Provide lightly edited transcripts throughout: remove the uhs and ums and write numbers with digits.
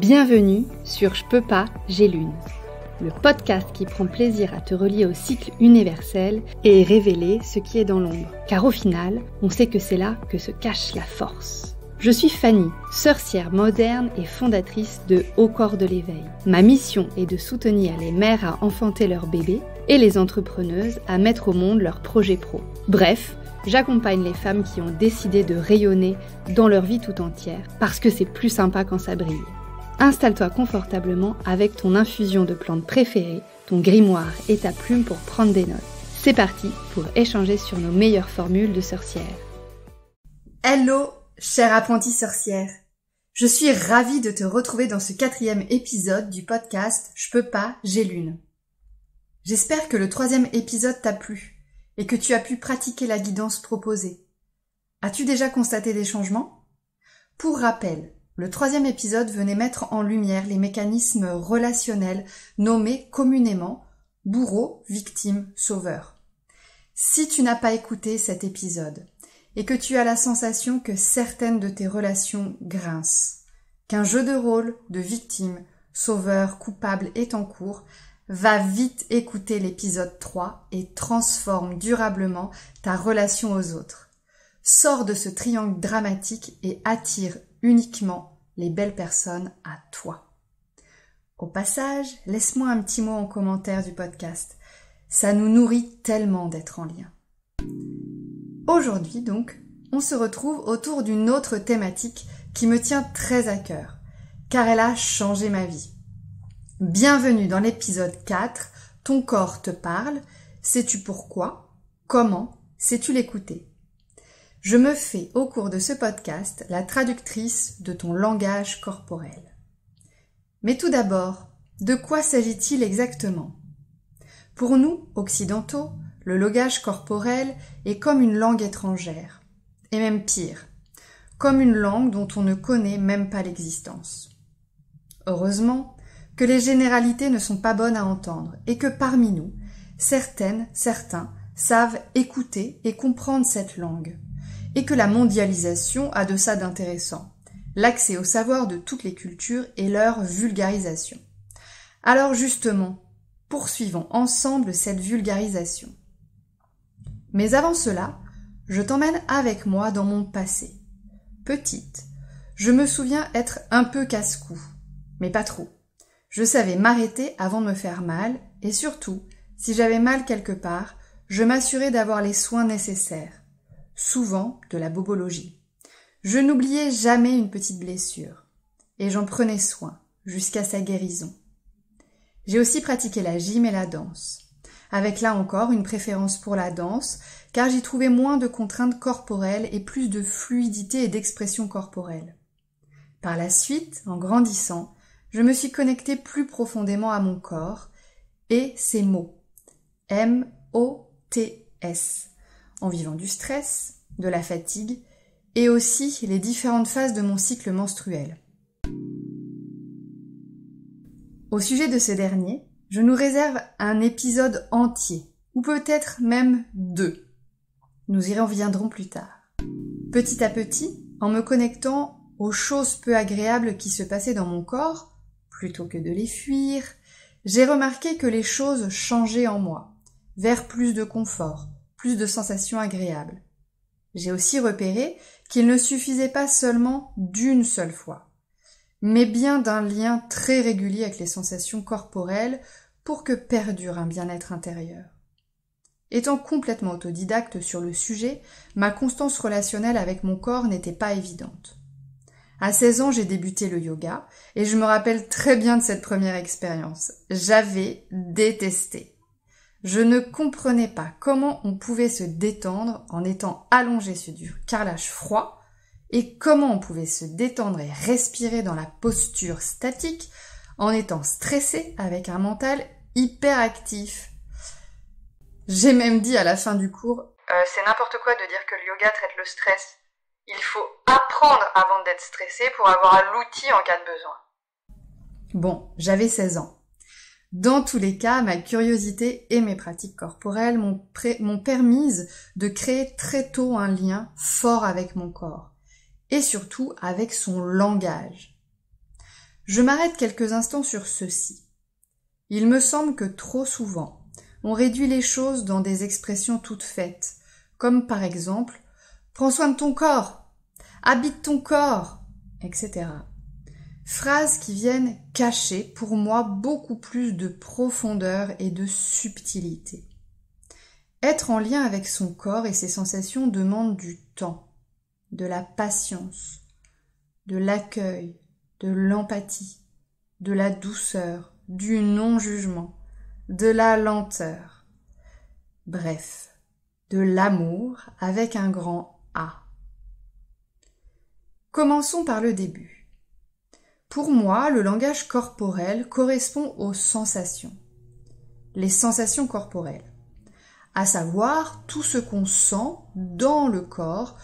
Bienvenue sur Je peux pas, j'ai lune, le podcast qui prend plaisir à te relier au cycle universel et révéler ce qui est dans l'ombre. Car au final, on sait que c'est là que se cache la force. Je suis Fanny, sorcière moderne et fondatrice de Au corps de l'éveil. Ma mission est de soutenir les mères à enfanter leurs bébés et les entrepreneuses à mettre au monde leurs projets pro. Bref, j'accompagne les femmes qui ont décidé de rayonner dans leur vie tout entière parce que c'est plus sympa quand ça brille. Installe-toi confortablement avec ton infusion de plantes préférée, ton grimoire et ta plume pour prendre des notes. C'est parti pour échanger sur nos meilleures formules de sorcières. Hello, chère apprentie sorcière. Je suis ravie de te retrouver dans ce 4e épisode du podcast Je peux pas, j'ai lune. J'espère que le 3e épisode t'a plu et que tu as pu pratiquer la guidance proposée. As-tu déjà constaté des changements ? Pour rappel, le 3e épisode venait mettre en lumière les mécanismes relationnels nommés communément bourreau, victime, sauveur. Si tu n'as pas écouté cet épisode et que tu as la sensation que certaines de tes relations grincent, qu'un jeu de rôle de victime, sauveur, coupable est en cours, va vite écouter l'épisode 3 et transforme durablement ta relation aux autres. Sors de ce triangle dramatique et attire uniquement les belles personnes à toi. Au passage, laisse-moi un petit mot en commentaire du podcast. Ça nous nourrit tellement d'être en lien. Aujourd'hui donc, on se retrouve autour d'une autre thématique qui me tient très à cœur, car elle a changé ma vie. Bienvenue dans l'épisode 4, Ton corps te parle, sais-tu pourquoi, comment, sais-tu l'écouter ? Je me fais au cours de ce podcast la traductrice de ton langage corporel. Mais tout d'abord, de quoi s'agit-il exactement ? Pour nous, occidentaux, le langage corporel est comme une langue étrangère, et même pire, comme une langue dont on ne connaît même pas l'existence. Heureusement que les généralités ne sont pas bonnes à entendre et que parmi nous, certains savent écouter et comprendre cette langue. Et que la mondialisation a de ça d'intéressant, l'accès au savoir de toutes les cultures et leur vulgarisation. Alors justement, poursuivons ensemble cette vulgarisation. Mais avant cela, je t'emmène avec moi dans mon passé. Petite, je me souviens être un peu casse-cou, mais pas trop. Je savais m'arrêter avant de me faire mal, et surtout, si j'avais mal quelque part, je m'assurais d'avoir les soins nécessaires. Souvent de la bobologie. Je n'oubliais jamais une petite blessure, et j'en prenais soin, jusqu'à sa guérison. J'ai aussi pratiqué la gym et la danse, avec là encore une préférence pour la danse, car j'y trouvais moins de contraintes corporelles et plus de fluidité et d'expression corporelle. Par la suite, en grandissant, je me suis connectée plus profondément à mon corps, et ses mots, M-O-T-S, en vivant du stress, de la fatigue et aussi les différentes phases de mon cycle menstruel. Au sujet de ce dernier, je nous réserve un épisode entier, ou peut-être même 2. Nous y reviendrons plus tard. Petit à petit, en me connectant aux choses peu agréables qui se passaient dans mon corps, plutôt que de les fuir, j'ai remarqué que les choses changeaient en moi, vers plus de confort, plus de sensations agréables. J'ai aussi repéré qu'il ne suffisait pas seulement d'une seule fois, mais bien d'un lien très régulier avec les sensations corporelles pour que perdure un bien-être intérieur. Étant complètement autodidacte sur le sujet, ma constance relationnelle avec mon corps n'était pas évidente. À 16 ans, j'ai débuté le yoga et je me rappelle très bien de cette première expérience. J'avais détesté. Je ne comprenais pas comment on pouvait se détendre en étant allongé sur du carrelage froid et comment on pouvait se détendre et respirer dans la posture statique en étant stressé avec un mental hyperactif. J'ai même dit à la fin du cours c'est n'importe quoi de dire que le yoga traite le stress. Il faut apprendre avant d'être stressé pour avoir l'outil en cas de besoin. Bon, j'avais 16 ans. Dans tous les cas, ma curiosité et mes pratiques corporelles m'ont permise de créer très tôt un lien fort avec mon corps, et surtout avec son langage. Je m'arrête quelques instants sur ceci. Il me semble que trop souvent, on réduit les choses dans des expressions toutes faites, comme par exemple « prends soin de ton corps »,« habite ton corps », etc. Phrases qui viennent cacher pour moi beaucoup plus de profondeur et de subtilité. Être en lien avec son corps et ses sensations demande du temps, de la patience, de l'accueil, de l'empathie, de la douceur, du non-jugement, de la lenteur. Bref, de l'amour avec un grand A. Commençons par le début. Pour moi, le langage corporel correspond aux sensations. Les sensations corporelles. À savoir tout ce qu'on sent dans le corps,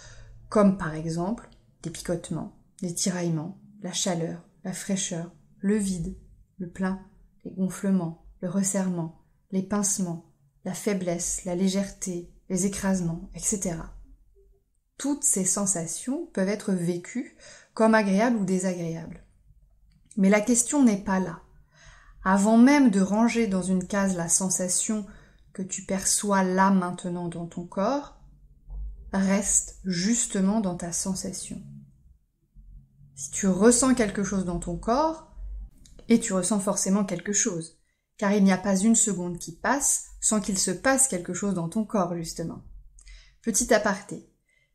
comme par exemple des picotements, des tiraillements, la chaleur, la fraîcheur, le vide, le plein, les gonflements, le resserrement, les pincements, la faiblesse, la légèreté, les écrasements, etc. Toutes ces sensations peuvent être vécues comme agréables ou désagréables. Mais la question n'est pas là. Avant même de ranger dans une case la sensation que tu perçois là maintenant dans ton corps, reste justement dans ta sensation. Si tu ressens quelque chose dans ton corps, et tu ressens forcément quelque chose, car il n'y a pas une seconde qui passe sans qu'il se passe quelque chose dans ton corps, justement. Petit aparté,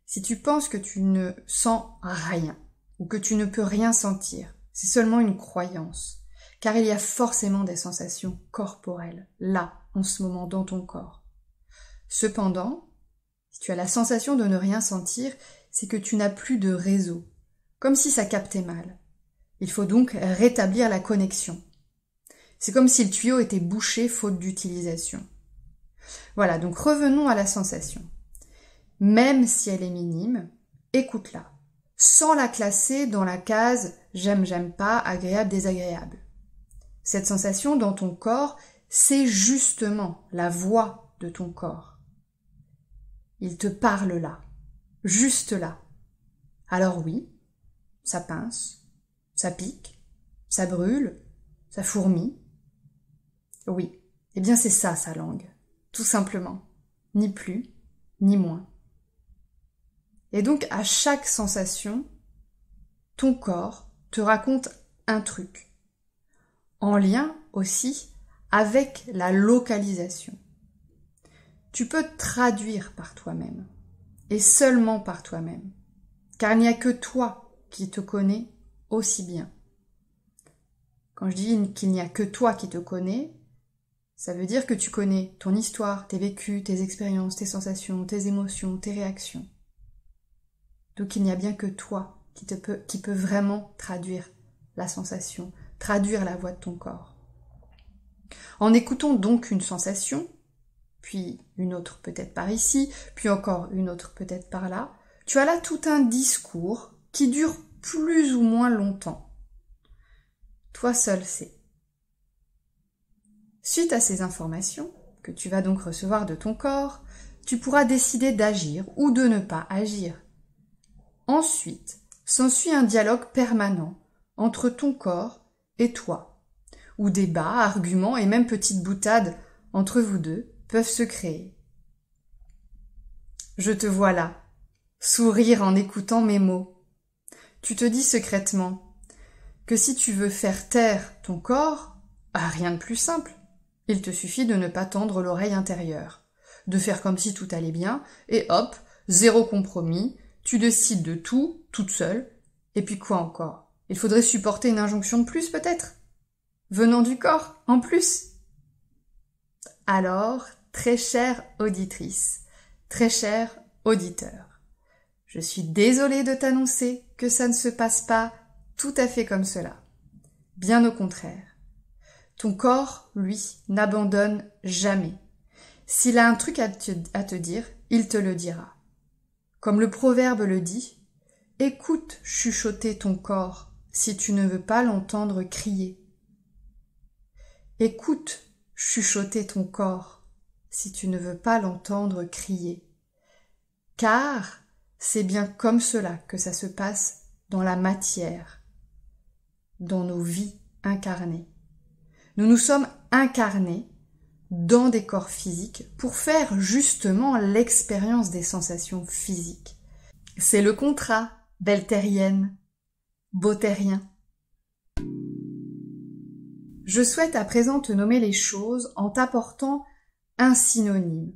si tu penses que tu ne sens rien, ou que tu ne peux rien sentir, c'est seulement une croyance, car il y a forcément des sensations corporelles, là, en ce moment, dans ton corps. Cependant, si tu as la sensation de ne rien sentir, c'est que tu n'as plus de réseau, comme si ça captait mal. Il faut donc rétablir la connexion. C'est comme si le tuyau était bouché faute d'utilisation. Voilà, donc revenons à la sensation. Même si elle est minime, écoute-la, sans la classer dans la case « j'aime, j'aime pas, agréable, désagréable ». Cette sensation dans ton corps, c'est justement la voix de ton corps. Il te parle là, juste là. Alors oui, ça pince, ça pique, ça brûle, ça fourmille. Oui, eh bien c'est ça sa langue, tout simplement, ni plus, ni moins. Et donc à chaque sensation, ton corps te raconte un truc, en lien aussi avec la localisation. Tu peux traduire par toi-même, et seulement par toi-même, car il n'y a que toi qui te connais aussi bien. Quand je dis qu'il n'y a que toi qui te connais, ça veut dire que tu connais ton histoire, tes vécus, tes expériences, tes sensations, tes émotions, tes réactions. Donc il n'y a bien que toi qui peut vraiment traduire la sensation, traduire la voix de ton corps. En écoutant donc une sensation, puis une autre peut-être par ici, puis encore une autre peut-être par là, tu as là tout un discours qui dure plus ou moins longtemps. Toi seul sais. Suite à ces informations, que tu vas donc recevoir de ton corps, tu pourras décider d'agir ou de ne pas agir. Ensuite, s'ensuit un dialogue permanent entre ton corps et toi, où débats, arguments et même petites boutades entre vous deux peuvent se créer. Je te vois là, sourire en écoutant mes mots. Tu te dis secrètement que si tu veux faire taire ton corps, rien de plus simple. Il te suffit de ne pas tendre l'oreille intérieure, de faire comme si tout allait bien, et hop, zéro compromis, tu décides de tout, toute seule, et puis quoi encore? Il faudrait supporter une injonction de plus peut-être? Venant du corps, en plus? Alors, très chère auditrice, très cher auditeur, je suis désolée de t'annoncer que ça ne se passe pas tout à fait comme cela. Bien au contraire. Ton corps, lui, n'abandonne jamais. S'il a un truc à te dire, il te le dira. Comme le proverbe le dit, écoute chuchoter ton corps si tu ne veux pas l'entendre crier. Écoute chuchoter ton corps si tu ne veux pas l'entendre crier. Car c'est bien comme cela que ça se passe dans la matière. dans nos vies incarnées. Nous nous sommes incarnés dans des corps physiques pour faire justement l'expérience des sensations physiques. C'est le contrat, belle terrienne, beau terrien. Je souhaite à présent te nommer les choses en t'apportant un synonyme,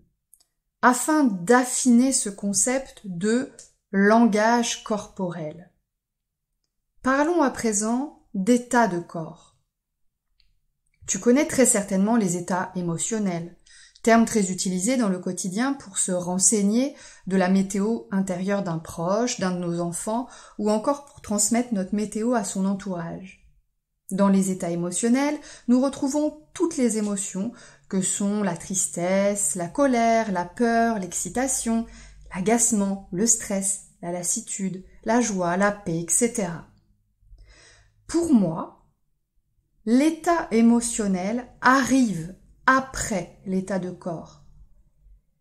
afin d'affiner ce concept de langage corporel. Parlons à présent d'état de corps. Tu connais très certainement les états émotionnels, terme très utilisé dans le quotidien pour se renseigner de la météo intérieure d'un proche, d'un de nos enfants, ou encore pour transmettre notre météo à son entourage. Dans les états émotionnels, nous retrouvons toutes les émotions que sont la tristesse, la colère, la peur, l'excitation, l'agacement, le stress, la lassitude, la joie, la paix, etc. Pour moi, l'état émotionnel arrive après l'état de corps.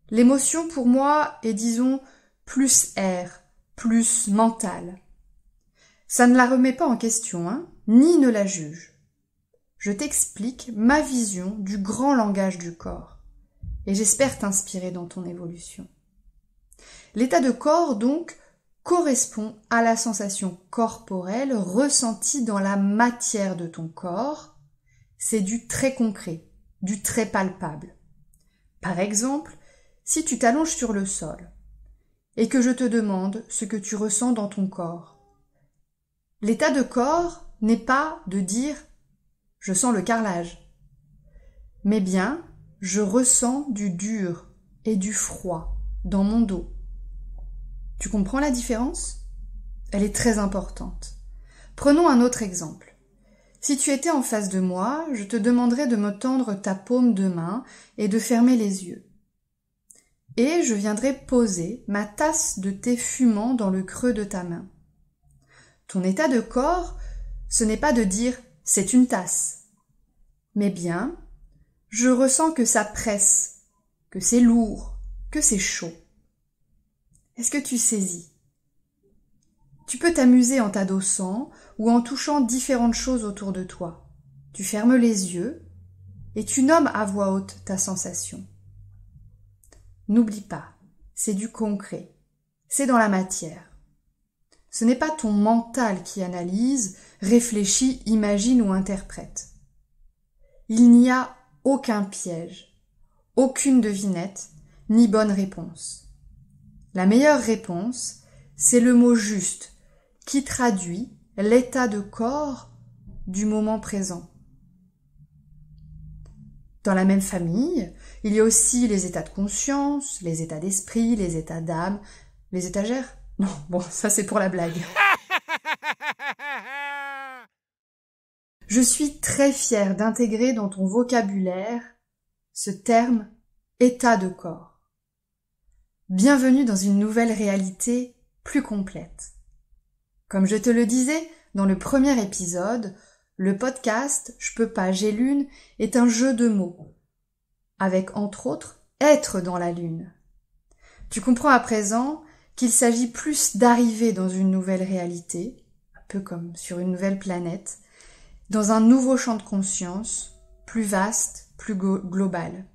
L'émotion pour moi est, disons, plus air, plus mentale. Ça ne la remet pas en question, ni ne la juge. Je t'explique ma vision du grand langage du corps, et j'espère t'inspirer dans ton évolution. L'état de corps, donc, correspond à la sensation corporelle ressentie dans la matière de ton corps. C'est du très concret, du très palpable. Par exemple, si tu t'allonges sur le sol et que je te demande ce que tu ressens dans ton corps, l'état de corps n'est pas de dire « je sens le carrelage », mais bien « je ressens du dur et du froid dans mon dos ». Tu comprends la différence? Elle est très importante. Prenons un autre exemple. Si tu étais en face de moi, je te demanderais de me tendre ta paume de main et de fermer les yeux. Et je viendrais poser ma tasse de thé fumant dans le creux de ta main. Ton état de corps, ce n'est pas de dire « c'est une tasse », mais bien « je ressens que ça presse, que c'est lourd, que c'est chaud ». Est-ce que tu saisis? Tu peux t'amuser en t'adossant ou en touchant différentes choses autour de toi. Tu fermes les yeux et tu nommes à voix haute ta sensation. N'oublie pas, c'est du concret, c'est dans la matière. Ce n'est pas ton mental qui analyse, réfléchit, imagine ou interprète. Il n'y a aucun piège, aucune devinette, ni bonne réponse. La meilleure réponse, c'est le mot juste qui traduit l'état de corps du moment présent. Dans la même famille, il y a aussi les états de conscience, les états d'esprit, les états d'âme, les étagères. Non, bon, ça c'est pour la blague. Je suis très fière d'intégrer dans ton vocabulaire ce terme état de corps. Bienvenue dans une nouvelle réalité plus complète. Comme je te le disais dans le premier épisode, le podcast « Je peux pas, j'ai lune » est un jeu de mots, avec entre autres « être dans la lune ». Tu comprends à présent qu'il s'agit plus d'arriver dans une nouvelle réalité, un peu comme sur une nouvelle planète, dans un nouveau champ de conscience, plus vaste, plus global.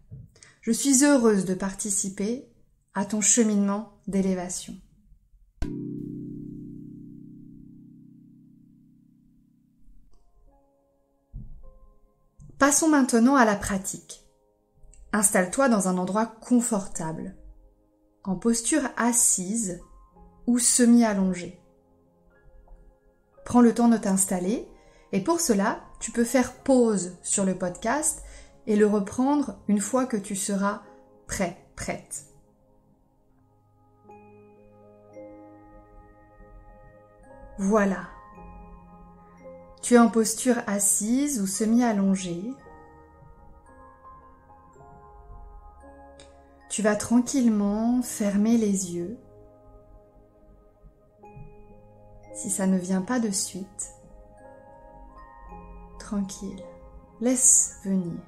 Je suis heureuse de participer à ton cheminement d'élévation. Passons maintenant à la pratique. Installe-toi dans un endroit confortable, en posture assise ou semi-allongée. Prends le temps de t'installer et pour cela, tu peux faire pause sur le podcast et le reprendre une fois que tu seras prêt, prête. Voilà. Tu es en posture assise ou semi-allongée. Tu vas tranquillement fermer les yeux. Si ça ne vient pas de suite, tranquille, laisse venir.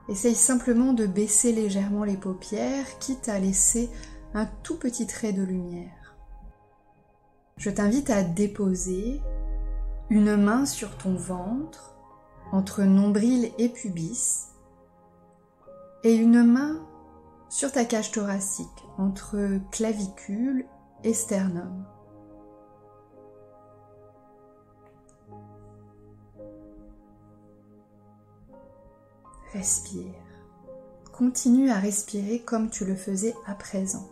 Essaye simplement de baisser légèrement les paupières, quitte à laisser un tout petit trait de lumière. je t'invite à déposer une main sur ton ventre, entre nombril et pubis, et une main sur ta cage thoracique, entre clavicule et sternum. Respire. Continue à respirer comme tu le faisais à présent.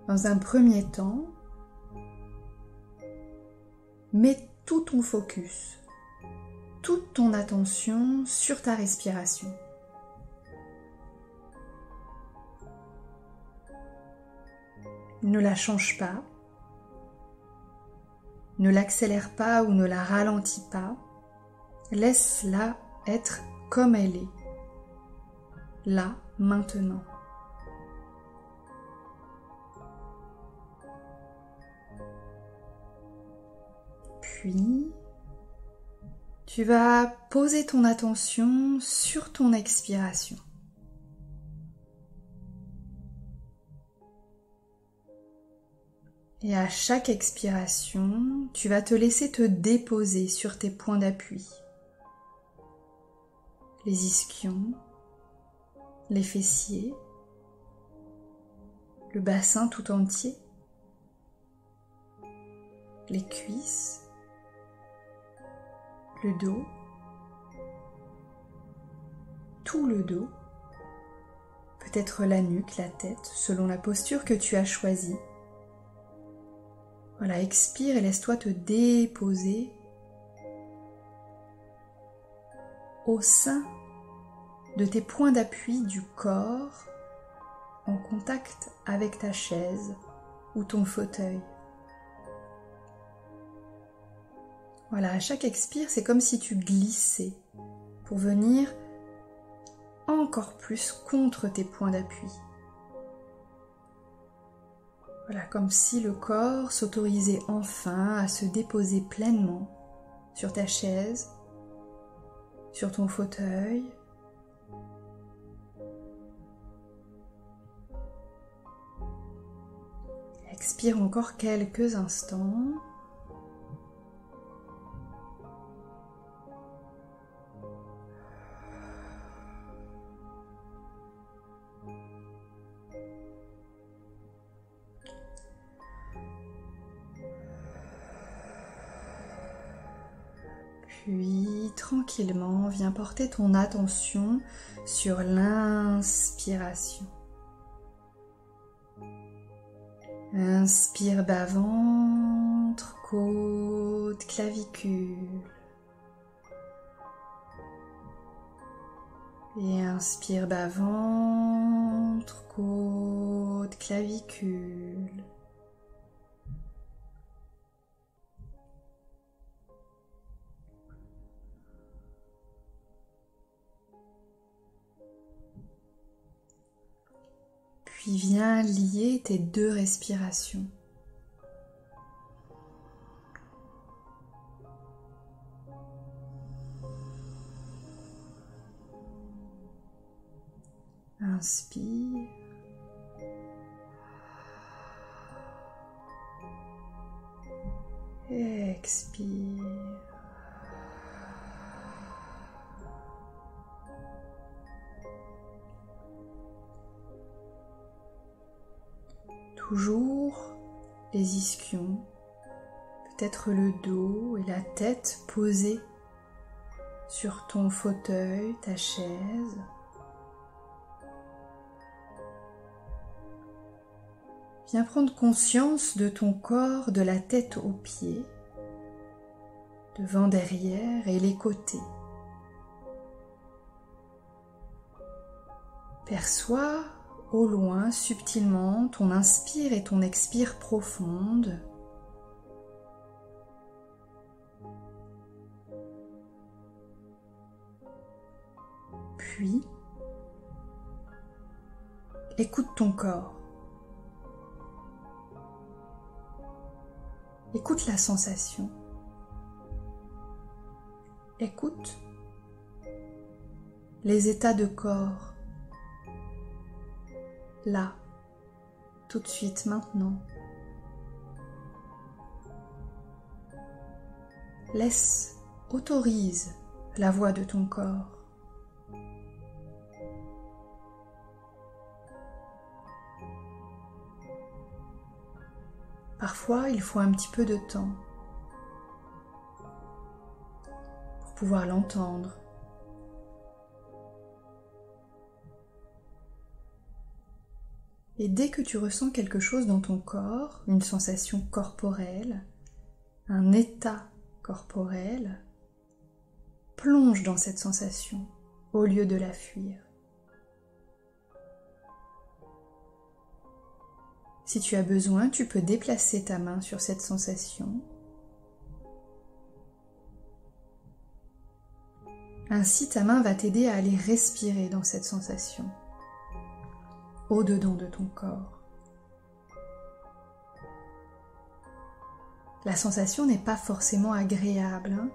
Dans un premier temps, mets tout ton focus, toute ton attention sur ta respiration. Ne la change pas, ne l'accélère pas ou ne la ralentis pas, laisse-la être comme elle est, là, maintenant. Puis, tu vas poser ton attention sur ton expiration. Et à chaque expiration, tu vas te laisser te déposer sur tes points d'appui. Les ischions, les fessiers, le bassin tout entier, les cuisses, le dos, tout le dos, peut-être la nuque, la tête, selon la posture que tu as choisie. Voilà, expire et laisse-toi te déposer au sein de tes points d'appui du corps en contact avec ta chaise ou ton fauteuil. Voilà, à chaque expire, c'est comme si tu glissais pour venir encore plus contre tes points d'appui. Voilà, comme si le corps s'autorisait enfin à se déposer pleinement sur ta chaise, sur ton fauteuil. Expire encore quelques instants. Puis, tranquillement, viens porter ton attention sur l'inspiration. Inspire bas-ventre, côte, clavicule. Et inspire bas-ventre, côte, clavicule. Puis viens lier tes deux respirations. Inspire. Expire. Toujours les ischions, peut-être le dos et la tête posés sur ton fauteuil, ta chaise. Viens prendre conscience de ton corps, de la tête aux pieds, devant, derrière et les côtés. Perçois au loin, subtilement, ton inspire et ton expire profonde. Puis, écoute ton corps. Écoute la sensation. Écoute les états de corps là, tout de suite, maintenant. Autorise la voix de ton corps. Parfois, il faut un petit peu de temps pour pouvoir l'entendre. Et dès que tu ressens quelque chose dans ton corps, une sensation corporelle, un état corporel, plonge dans cette sensation au lieu de la fuir. Si tu as besoin, tu peux déplacer ta main sur cette sensation. Ainsi, ta main va t'aider à aller respirer dans cette sensation, au-dedans de ton corps. La sensation n'est pas forcément agréable, hein.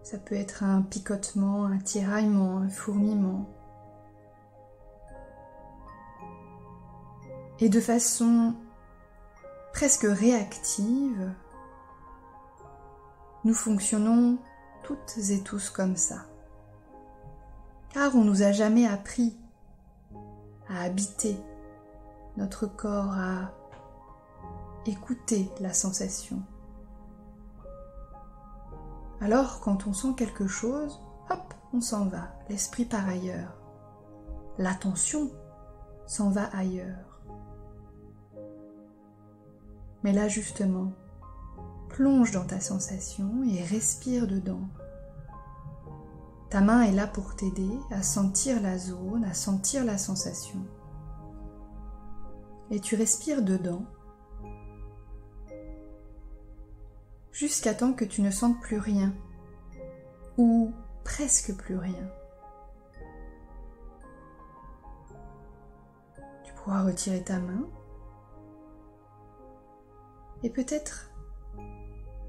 Ça peut être un picotement, un tiraillement, un fourmillement. Et de façon presque réactive, nous fonctionnons toutes et tous comme ça. Car on nous a jamais appris à habiter notre corps, à écouter la sensation. Alors, quand on sent quelque chose, hop, on s'en va, l'esprit part ailleurs. L'attention s'en va ailleurs. Mais là, justement, plonge dans ta sensation et respire dedans. Ta main est là pour t'aider à sentir la zone, à sentir la sensation. Et tu respires dedans jusqu'à temps que tu ne sentes plus rien, ou presque plus rien. Tu pourras retirer ta main et peut-être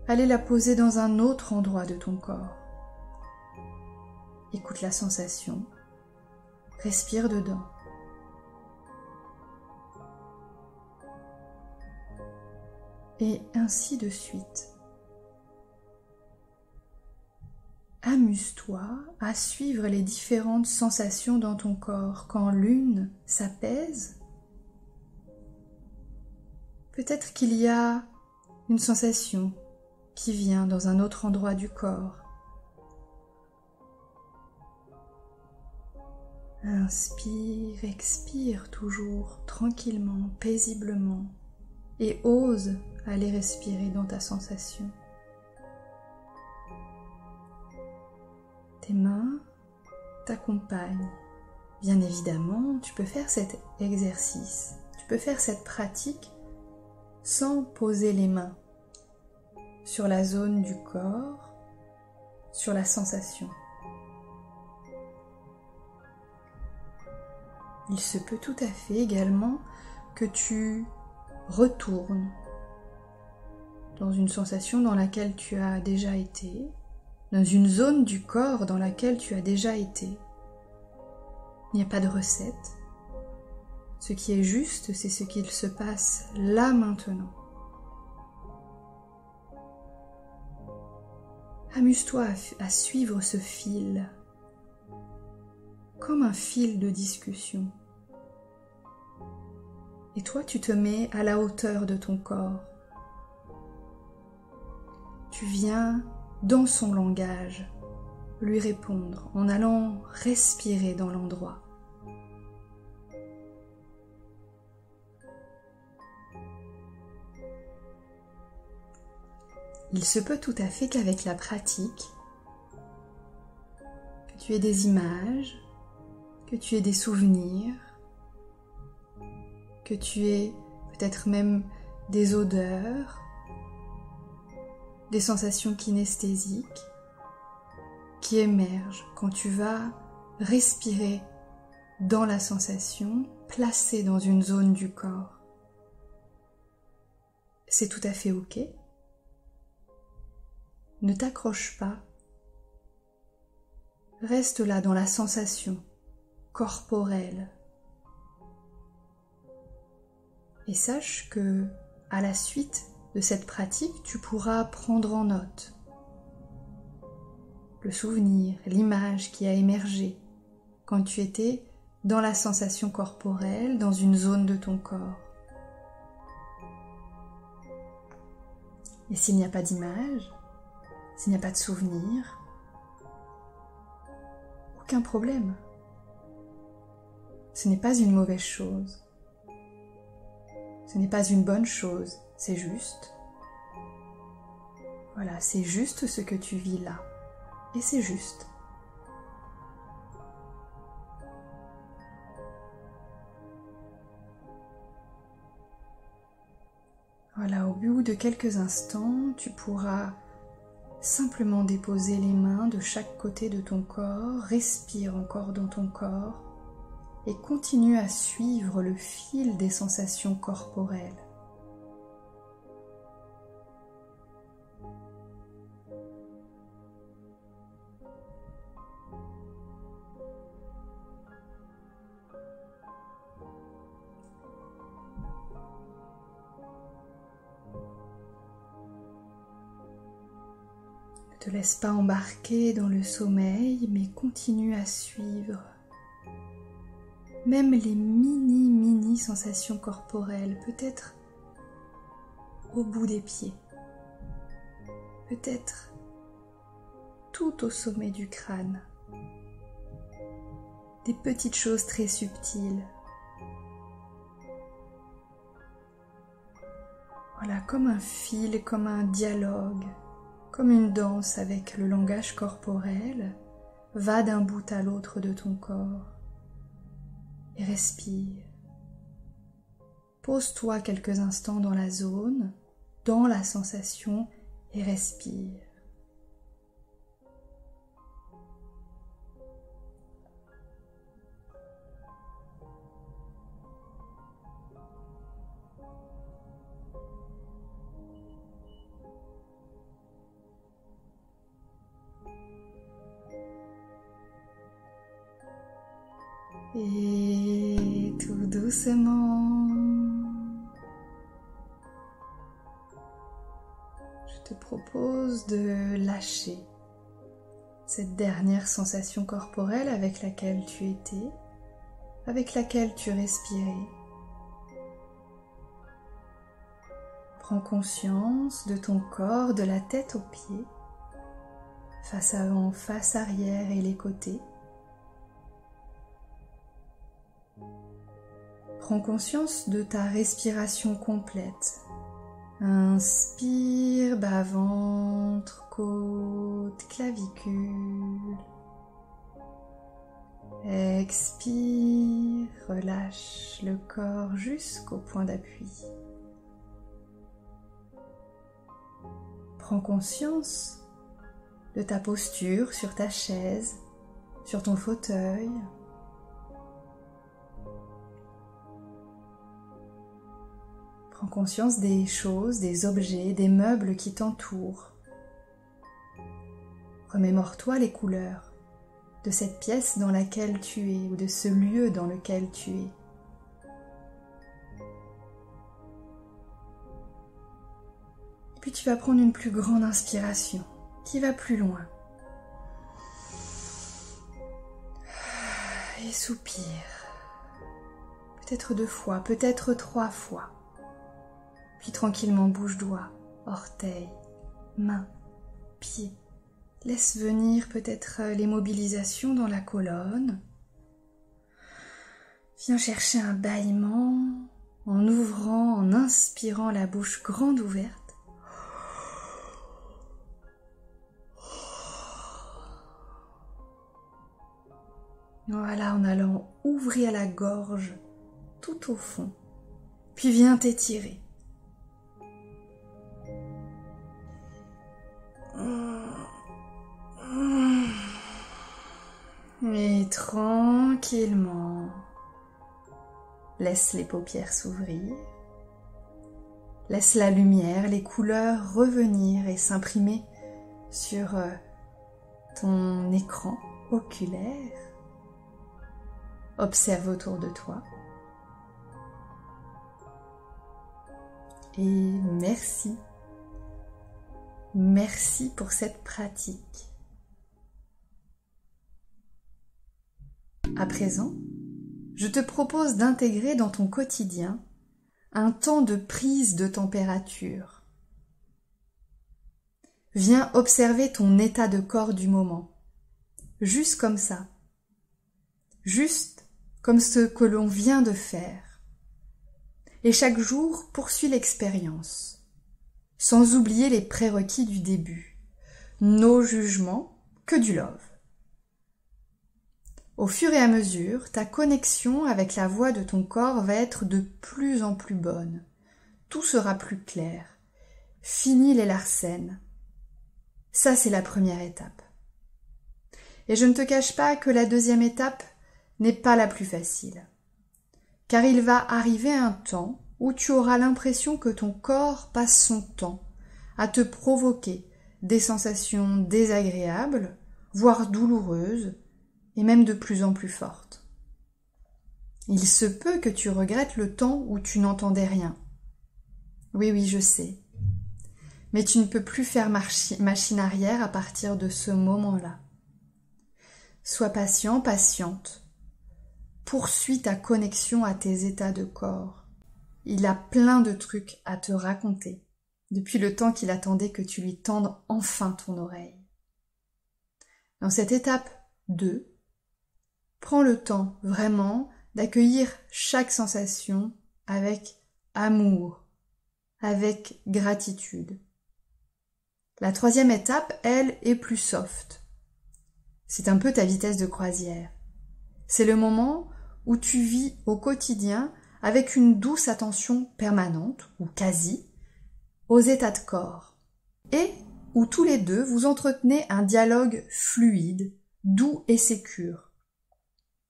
aller la poser dans un autre endroit de ton corps. Écoute la sensation, respire dedans. Et ainsi de suite. Amuse-toi à suivre les différentes sensations dans ton corps. Quand l'une s'apaise, peut-être qu'il y a une sensation qui vient dans un autre endroit du corps. Inspire, expire toujours tranquillement, paisiblement et ose aller respirer dans ta sensation. Tes mains t'accompagnent. Bien évidemment, tu peux faire cet exercice, tu peux faire cette pratique sans poser les mains sur la zone du corps, sur la sensation. Il se peut tout à fait également que tu retournes dans une sensation dans laquelle tu as déjà été, dans une zone du corps dans laquelle tu as déjà été. Il n'y a pas de recette. Ce qui est juste, c'est ce qu'il se passe là maintenant. Amuse-toi à suivre ce fil, comme un fil de discussion. Et toi, tu te mets à la hauteur de ton corps. Tu viens dans son langage, lui répondre en allant respirer dans l'endroit. Il se peut tout à fait qu'avec la pratique, que tu aies des images, que tu aies des souvenirs, que tu aies peut-être même des odeurs, des sensations kinesthésiques qui émergent quand tu vas respirer dans la sensation placée dans une zone du corps. C'est tout à fait ok. Ne t'accroche pas. Reste là dans la sensation corporelle Et sache que, à la suite de cette pratique, tu pourras prendre en note le souvenir, l'image qui a émergé quand tu étais dans la sensation corporelle, dans une zone de ton corps. Et s'il n'y a pas d'image, s'il n'y a pas de souvenir, aucun problème. Ce n'est pas une mauvaise chose. Ce n'est pas une bonne chose, c'est juste. Voilà, c'est juste ce que tu vis là. Et c'est juste. Voilà, au bout de quelques instants, tu pourras simplement déposer les mains de chaque côté de ton corps, respire encore dans ton corps et continue à suivre le fil des sensations corporelles. Ne te laisse pas embarquer dans le sommeil, mais continue à suivre. Même les mini sensations corporelles, peut-être au bout des pieds, peut-être tout au sommet du crâne. Des petites choses très subtiles. Voilà, comme un fil, comme un dialogue, comme une danse avec le langage corporel, va d'un bout à l'autre de ton corps. Et respire. Pose-toi quelques instants dans la zone, dans la sensation et respire. Et tout doucement, je te propose de lâcher cette dernière sensation corporelle avec laquelle tu étais, avec laquelle tu respirais. Prends conscience de ton corps, de la tête aux pieds, face avant, face arrière et les côtés. Prends conscience de ta respiration complète. Inspire, bas-ventre, côte, clavicule. Expire, relâche le corps jusqu'au point d'appui. Prends conscience de ta posture sur ta chaise, sur ton fauteuil. Prends conscience des choses, des objets, des meubles qui t'entourent. Remémore-toi les couleurs de cette pièce dans laquelle tu es ou de ce lieu dans lequel tu es. Puis tu vas prendre une plus grande inspiration qui va plus loin. Et soupire. Peut-être 2 fois, peut-être 3 fois. Puis tranquillement bouge doigts, orteils, mains, pieds. Laisse venir peut-être les mobilisations dans la colonne. Viens chercher un bâillement en ouvrant, en inspirant la bouche grande ouverte. Voilà, en allant ouvrir la gorge tout au fond. Puis viens t'étirer. Et tranquillement, laisse les paupières s'ouvrir, laisse la lumière, les couleurs revenir et s'imprimer sur ton écran oculaire. Observe autour de toi. et merci. Merci pour cette pratique. À présent, je te propose d'intégrer dans ton quotidien un temps de prise de température. Viens observer ton état de corps du moment, juste comme ça, juste comme ce que l'on vient de faire. Et chaque jour, poursuis l'expérience, sans oublier les prérequis du début, nos jugements, que du love. Au fur et à mesure, ta connexion avec la voix de ton corps va être de plus en plus bonne. Tout sera plus clair. Fini les larcènes. Ça, c'est la première étape. Et je ne te cache pas que la deuxième étape n'est pas la plus facile. Car il va arriver un temps où tu auras l'impression que ton corps passe son temps à te provoquer des sensations désagréables, voire douloureuses, et même de plus en plus fortes. Il se peut que tu regrettes le temps où tu n'entendais rien. Oui, je sais. Mais tu ne peux plus faire machine arrière à partir de ce moment-là. Sois patient, patiente. Poursuis ta connexion à tes états de corps. Il a plein de trucs à te raconter, depuis le temps qu'il attendait que tu lui tendes enfin ton oreille. Dans cette étape 2, prends le temps vraiment d'accueillir chaque sensation avec amour, avec gratitude. La troisième étape, elle, est plus soft. C'est un peu ta vitesse de croisière. C'est le moment où tu vis au quotidien avec une douce attention permanente, ou quasi, aux états de corps, et où tous les deux vous entretenez un dialogue fluide, doux et sécure.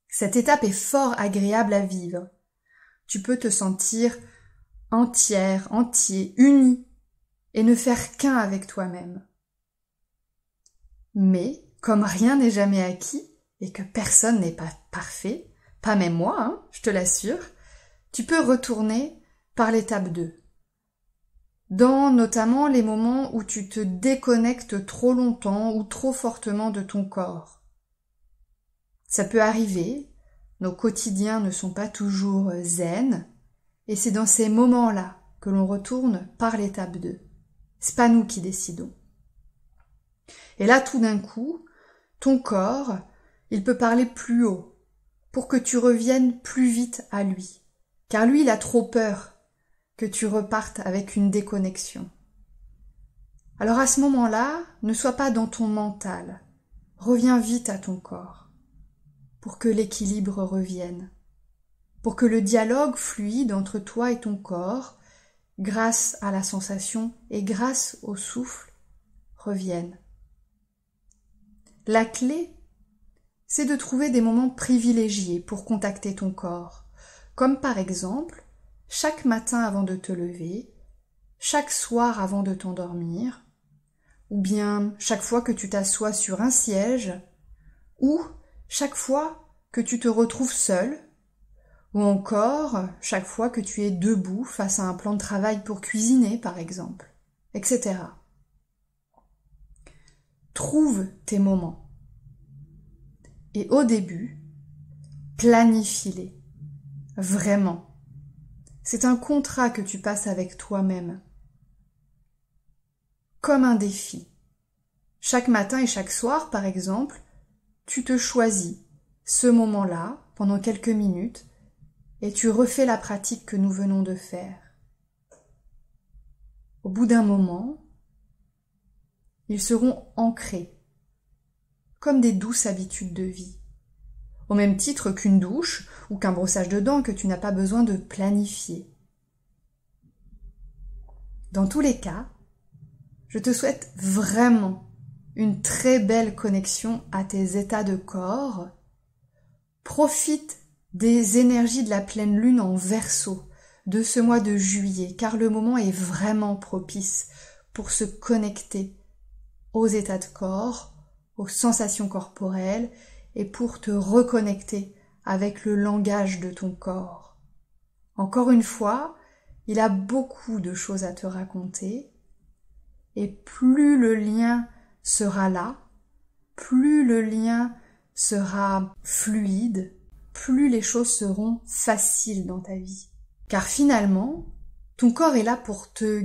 Cette étape est fort agréable à vivre. Tu peux te sentir entière, entier, uni, et ne faire qu'un avec toi-même. Mais, comme rien n'est jamais acquis, et que personne n'est pas parfait, pas même moi, je te l'assure, tu peux retourner par l'étape 2. Dans notamment les moments où tu te déconnectes trop longtemps ou trop fortement de ton corps. Ça peut arriver, nos quotidiens ne sont pas toujours zen, et c'est dans ces moments-là que l'on retourne par l'étape 2. C'est pas nous qui décidons. Et là, tout d'un coup, ton corps, il peut parler plus haut, pour que tu reviennes plus vite à lui. Car lui, il a trop peur que tu repartes avec une déconnexion. Alors à ce moment-là, ne sois pas dans ton mental. Reviens vite à ton corps. Pour que l'équilibre revienne, pour que le dialogue fluide entre toi et ton corps, grâce à la sensation et grâce au souffle, revienne. La clé, c'est de trouver des moments privilégiés pour contacter ton corps, comme par exemple, chaque matin avant de te lever, chaque soir avant de t'endormir, ou bien chaque fois que tu t'assois sur un siège, ou chaque fois que tu te retrouves seul, ou encore chaque fois que tu es debout face à un plan de travail pour cuisiner, par exemple, etc. Trouve tes moments. Et au début, planifie-les. Vraiment. C'est un contrat que tu passes avec toi-même. Comme un défi. Chaque matin et chaque soir, par exemple, tu te choisis ce moment-là, pendant quelques minutes, et tu refais la pratique que nous venons de faire. Au bout d'un moment, ils seront ancrés, comme des douces habitudes de vie, au même titre qu'une douche ou qu'un brossage de dents que tu n'as pas besoin de planifier. Dans tous les cas, je te souhaite vraiment une très belle connexion à tes états de corps. Profite des énergies de la pleine lune en Verseau de ce mois de juillet, car le moment est vraiment propice pour se connecter aux états de corps, aux sensations corporelles et pour te reconnecter avec le langage de ton corps. Encore une fois, il a beaucoup de choses à te raconter. Et plus le lien sera là, plus le lien sera fluide, plus les choses seront faciles dans ta vie. Car finalement, ton corps est là pour te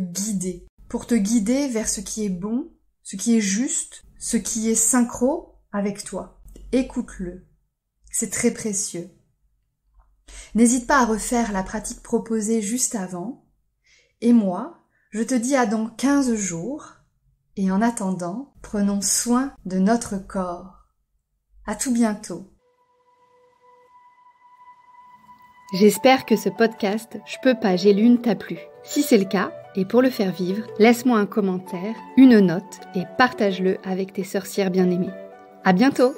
guider vers ce qui est bon, ce qui est juste, ce qui est synchro avec toi. Écoute-le. C'est très précieux. N'hésite pas à refaire la pratique proposée juste avant. Et moi, je te dis à dans 15 jours. Et en attendant, prenons soin de notre corps. À tout bientôt. J'espère que ce podcast Je peux pas, j'ai lune t'a plu. Si c'est le cas, et pour le faire vivre, laisse-moi un commentaire, une note et partage-le avec tes sorcières bien-aimées. À bientôt!